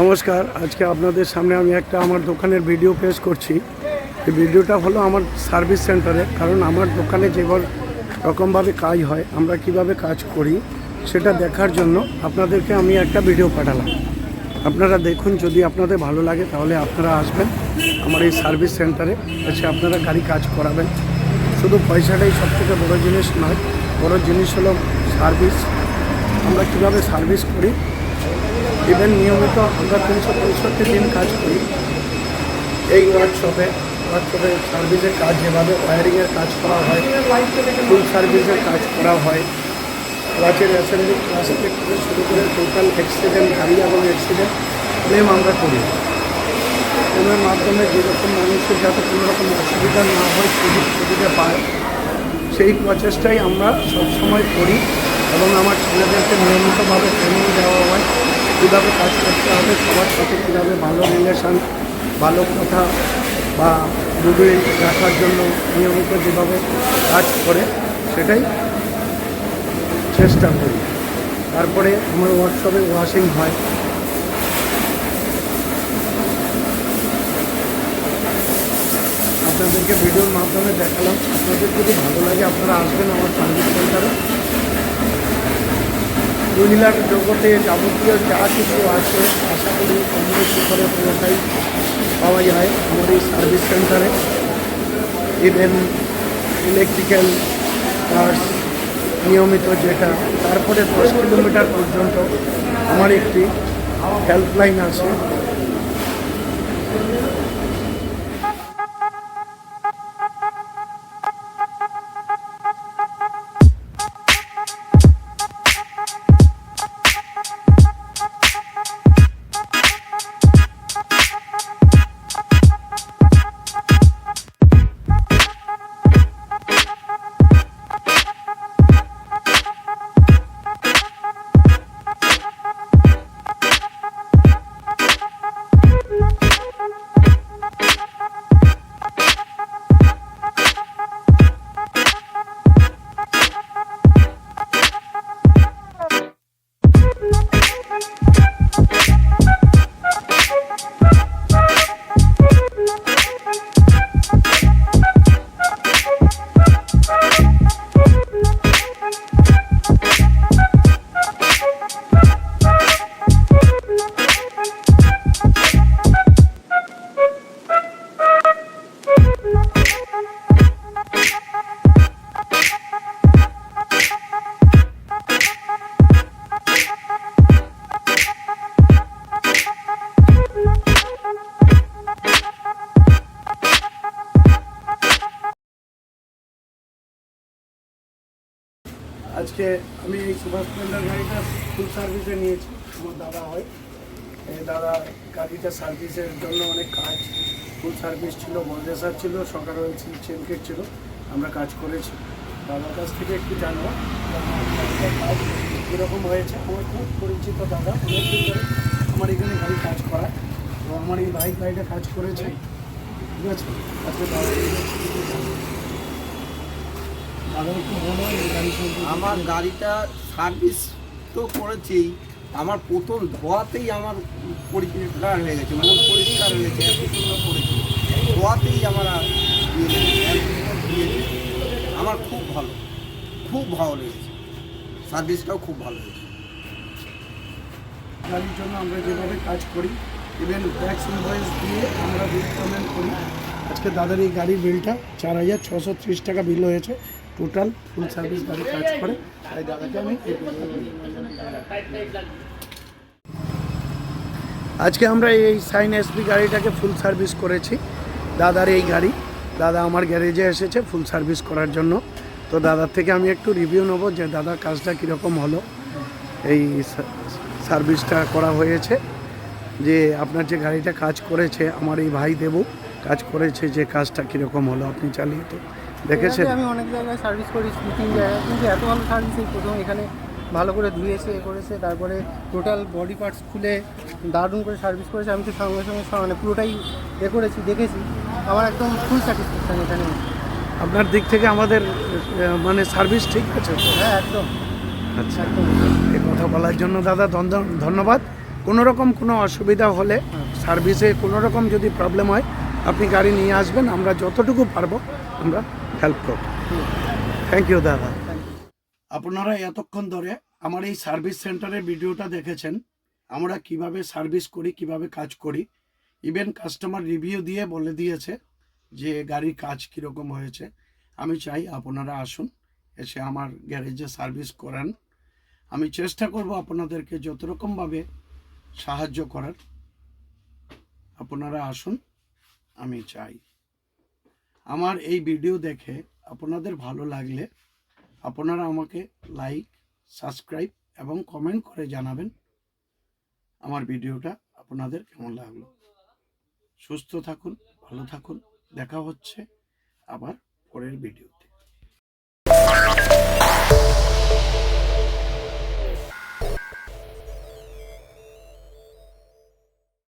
নমস্কার। আজকে আপনাদের সামনে আমি একটা আমার দোকানের ভিডিও পেশ করছি। এই ভিডিওটা হলো আমার সার্ভিস সেন্টারে, কারণ আমার দোকানে যেভাবে রকমভাবে কাজ হয়, আমরা কিভাবে কাজ করি সেটা দেখার জন্য আপনাদেরকে আমি একটা ভিডিও পাঠালাম। আপনারা দেখুন, যদি আপনাদের ভালো লাগে তাহলে আপনারা আসবেন আমার এই সার্ভিস সেন্টারে, এসে আপনারা গাড়ি কাজ করাবেন। শুধু পয়সাটাই সবথেকে বড় জিনিস নয়, বড় জিনিস হলো সার্ভিস। আমরা কীভাবে সার্ভিস করি, ইভেন নিয়মিত আমরা 365 দিন কাজ করি এই ওয়ার্কশপে সার্ভিসের কাজ, যেভাবে ওয়্যারিংয়ের কাজ করা হয়, ফুল সার্ভিসের কাজ করা হয়, ওয়াচের অ্যাসেম্বলি ক্লাস থেকে শুরু করে টোটাল অ্যাক্সিডেন্ট গাড়ি এবং অ্যাক্সিডেন্ট ক্লেম আমরা করি। ক্লেমের মাধ্যমে যেরকম মানুষের যাতে কোনো রকম অসুবিধা না হয়, সুযোগ সুবিধা পায়, সেই প্রচেষ্টাই আমরা সবসময় করি। এবং আমার ছেলেদেরকে নিয়মিতভাবে ট্রেনিং দেওয়া হয় কীভাবে কাজ করতে হবে, সবার সাথে কীভাবে ভালো রিলেশান, ভালো কথা বা গুডউইল রাখার জন্য নিয়মিত যেভাবে কাজ করে সেটাই চেষ্টা করি। তারপরে আমার ওয়ার্কশপে ওয়াশিং হয়। আপনাদেরকে ভিডিওর মাধ্যমে দেখালাম। আপনাদের যদি ভালো লাগে আপনারা আসবেন আমার সার্ভিস সেন্টারে। টু হুইলার জগতে যাবতীয় যা কিছু আছে আশা করি কম বেশি করে পুরোটাই পাওয়া যায় আমার এই সার্ভিস সেন্টারে। ইভেন ইলেকট্রিক্যাল পার্টস নিয়মিত যেটা, তারপরে 10 কিলোমিটার পর্যন্ত আমার একটি হেল্পলাইন আছে। আজকে আমি এই সুভাষ স্প্লেন্ডার গাড়িটা ফুল সার্ভিসে নিয়েছি। আমার দাদা হয়, এই দাদা গাড়িটা সার্ভিসের জন্য অনেক কাজ, ফুল সার্ভিস ছিল, বলদেসার ছিল, সকার ওয়েল ছিল, চেনকেট ছিল, আমরা কাজ করেছি। দাদার কাছ থেকে একটু জানবো কাজ কীরকম হয়েছে। আমার খুব পরিচিত দাদা, অনেকদিন ধরে আমার এখানে গাড়ি কাজ করা, তো আমার এই বাইক গাড়িটা কাজ করেছে, ঠিক আছে। আজকে দাদা আমার গাড়িটা সার্ভিস তো করেছি, আমার প্রথম ধোয়াতেই আমার পরিষ্কার হয়ে গেছে, মন পরিষ্কার হয়ে গেছে, এত সুন্দর করেছি। ধোয়াতেই আমার আমার খুব ভালো লেগেছে, সার্ভিসটাও খুব ভালো লেগেছে। গাড়ির জন্য আমরা যেভাবে কাজ করি, ইভেন ট্যাক্স ইনভয়েস দিয়ে আমরা বিল পেমেন্ট করি। আজকে দাদার এই গাড়ির বিলটা 4,630 টাকা বিল হয়েছে। টোটাল ফুল সার্ভিস গাড়ি কাজ করে, তাই দাদাকে আমি আজকে আমরা এই সাইন এসপি গাড়িটাকে ফুল সার্ভিস করেছি। দাদার এই গাড়ি, দাদা আমার গ্যারেজে এসেছে ফুল সার্ভিস করার জন্য। তো দাদার থেকে আমি একটু রিভিউ নেব যে দাদা কাজটা কীরকম হলো, এই সার্ভিসটা করা হয়েছে, যে আপনার যে গাড়িটা কাজ করেছে আমার এই ভাই দেবু কাজ করেছে, যে কাজটা কীরকম হলো আপনি চালিয়ে তো দেখেছেন। আমি অনেক জায়গায় সার্ভিস করি, 2-3 জায়গায়, কিন্তু এত ভালো সার্ভিস এই প্রথম এখানে। ভালো করে ধুয়েছে, করেছে, তারপরে টোটাল বডি পার্টস খুলে দারুণ করে সার্ভিস করেছে। আমি তো সঙ্গে সঙ্গে মানে পুরোটাই করেছি, দেখেছি, আমার একদম ফুল স্যাটিসফ্যাকশান এখানে। আপনার দিক থেকে আমাদের মানে সার্ভিস ঠিক আছে? হ্যাঁ, একদম। আচ্ছা, এই কথা বলার জন্য দাদা ধন্যবাদ। কোনো রকম কোনো অসুবিধা হলে সার্ভিসে কোনো রকম যদি প্রবলেম হয় আপনি গাড়ি নিয়ে আসবেন, আমরা যতটুকু পারবো আমরা হেল্প করব। থ্যাংক ইউ দাদা। আপনারা এতক্ষণ ধরে আমার এই সার্ভিস সেন্টারের ভিডিওটা দেখেছেন, আমরা কিভাবে সার্ভিস করি, কিভাবে কাজ করি। ইভেন কাস্টমার রিভিউ দিয়ে বলে দিয়েছে যে গাড়ির কাজ কীরকম হয়েছে। আমি চাই আপনারা আসুন, এসে আমার গ্যারেজে সার্ভিস করান। আমি চেষ্টা করব আপনাদেরকে যত রকমভাবে সাহায্য করার। আপনারা আসুন, আমি চাই। আমার এই ভিডিও দেখে আপনাদের ভালো লাগলে আপনারা আমাকে লাইক, সাবস্ক্রাইব এবং কমেন্ট করে জানাবেন আমার ভিডিওটা আপনাদের কেমন লাগলো। সুস্থ থাকুন, ভালো থাকুন, দেখা হচ্ছে আবার পরের ভিডিওতে।